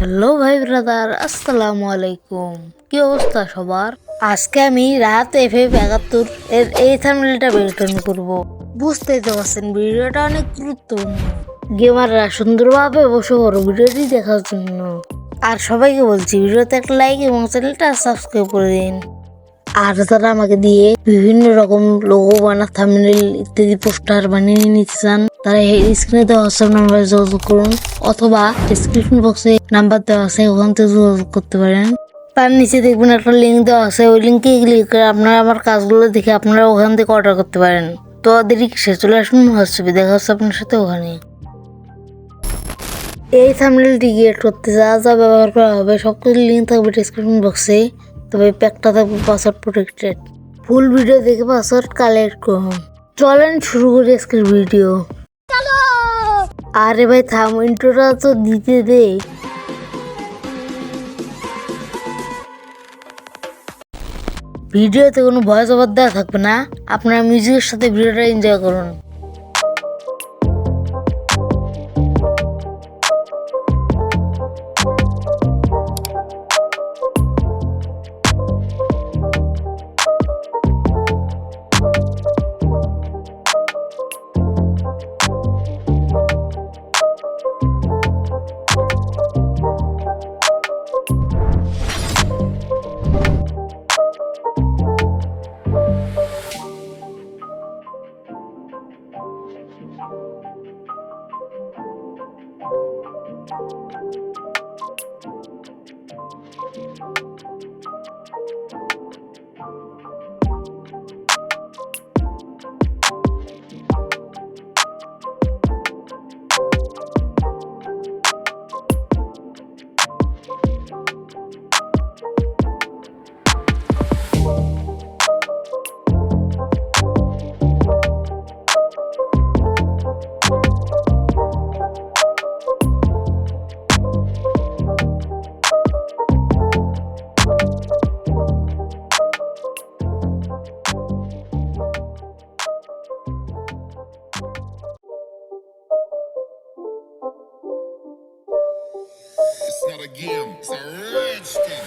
Hello ভাই brother, আসসালামু আলাইকুম। কি অবস্থা সবার? আজকে আমি রাত FF71 এর এই থাম্বনেলটা বের করব। বুঝতেই তো পারছেন ভিডিওটা অনেক গুরুত্বপূর্ণ। গেমাররা সুন্দরভাবে বসে পড়ো ভিডিওটি দেখার জন্য। আর সবাইকে বলছি ভিডিওতে একটা লাইক এবং চ্যানেলটা সাবস্ক্রাইব করে দিন। আর যারা আমাকে দিয়ে বিভিন্ন রকম লোগো থাম্বনেল ইত্যাদি পোস্টার বানিয়ে নিতে চান, তারা এই স্ক্রিনে দেওয়া হোয়াটসঅ্যাপ নাম্বারে যোগাযোগ করুন, অথবা ডিসক্রিপশন বক্সে নাম্বার দেওয়া আছে, ওখান থেকে যোগাযোগ করতে পারেন। তার নিচে দেখবেন একটা লিঙ্ক দেওয়া আছে, ওই লিঙ্কে ক্লিক করে আপনারা আমার কাজগুলো দেখে আপনারা ওখান থেকে অর্ডার করতে পারেন। তো দেরি কিসে, চলে আসুন হোয়াটসঅ্যাপে, দেখা হচ্ছে আপনার সাথে ওখানে। এই থাম্বনেলটি ক্রিয়েট করতে যা যা ব্যবহার করা হবে সবকিছু লিঙ্ক থাকবে ডিসক্রিপশন বক্সে। তবে প্যাকটা থাকবে পাসওয়ার্ড প্রোটেক্টেড। ফুল ভিডিও দেখে পাসওয়ার্ড কালেক্ট করুন। চলেন শুরু করি আজকের ভিডিও। আরে ভাই থাম, ইন্ট্রোটা তো দিতে দে। ভিডিওতে কোনো ভয়েস ওভার দেওয়া থাকবে না, আপনারা মিউজিকের সাথে ভিডিওটা এনজয় করুন। It's not a game, it's a rich thing.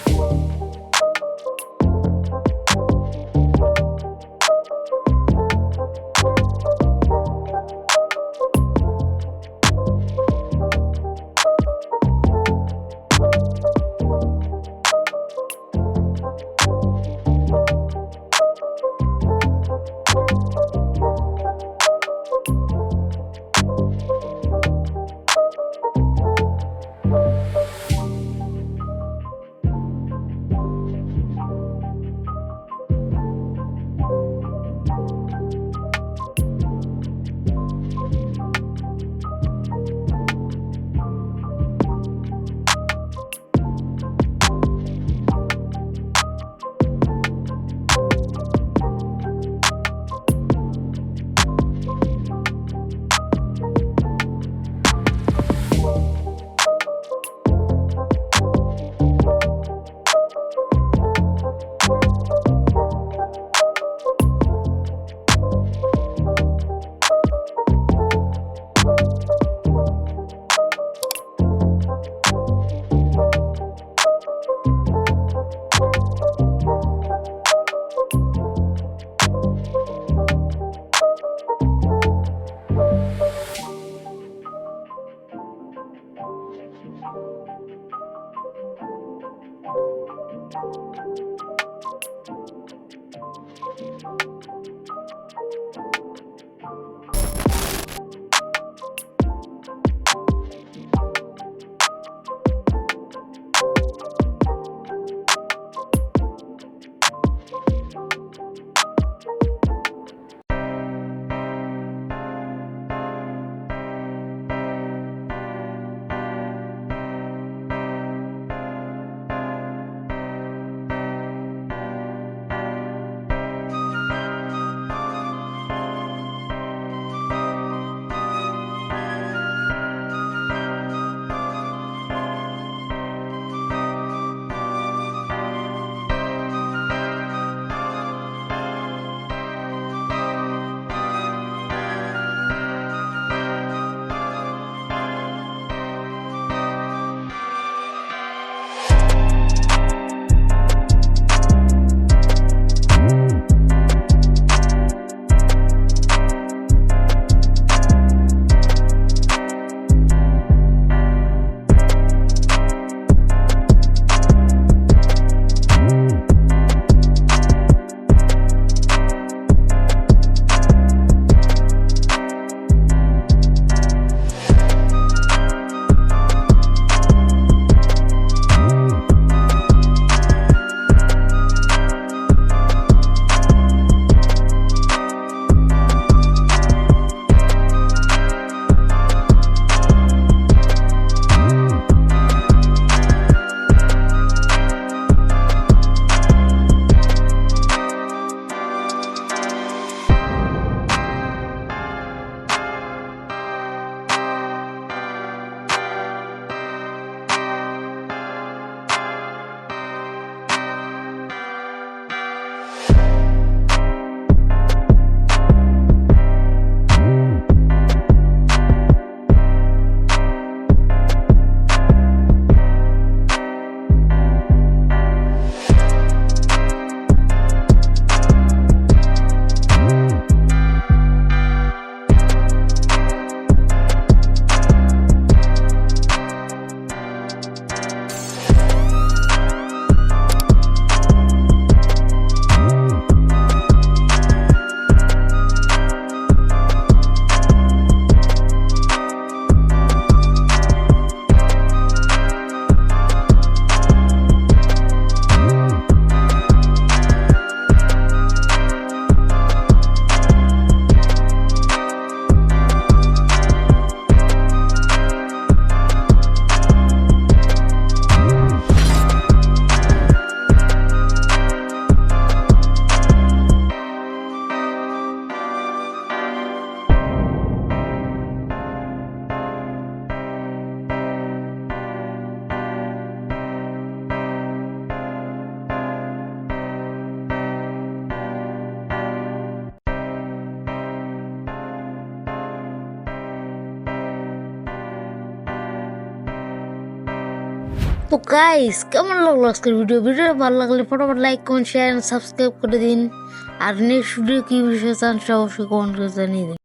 তো গাইস কেমন লাগলো আজকের ভিডিও ভালো লাগলে ফটাফট লাইক কমেন্ট শেয়ার সাবস্ক্রাইব করে দিন। আর নেক্সট ভিডিও কি বিষয় চান অবশ্যই কমেন্ট করে জানিয়ে দিন।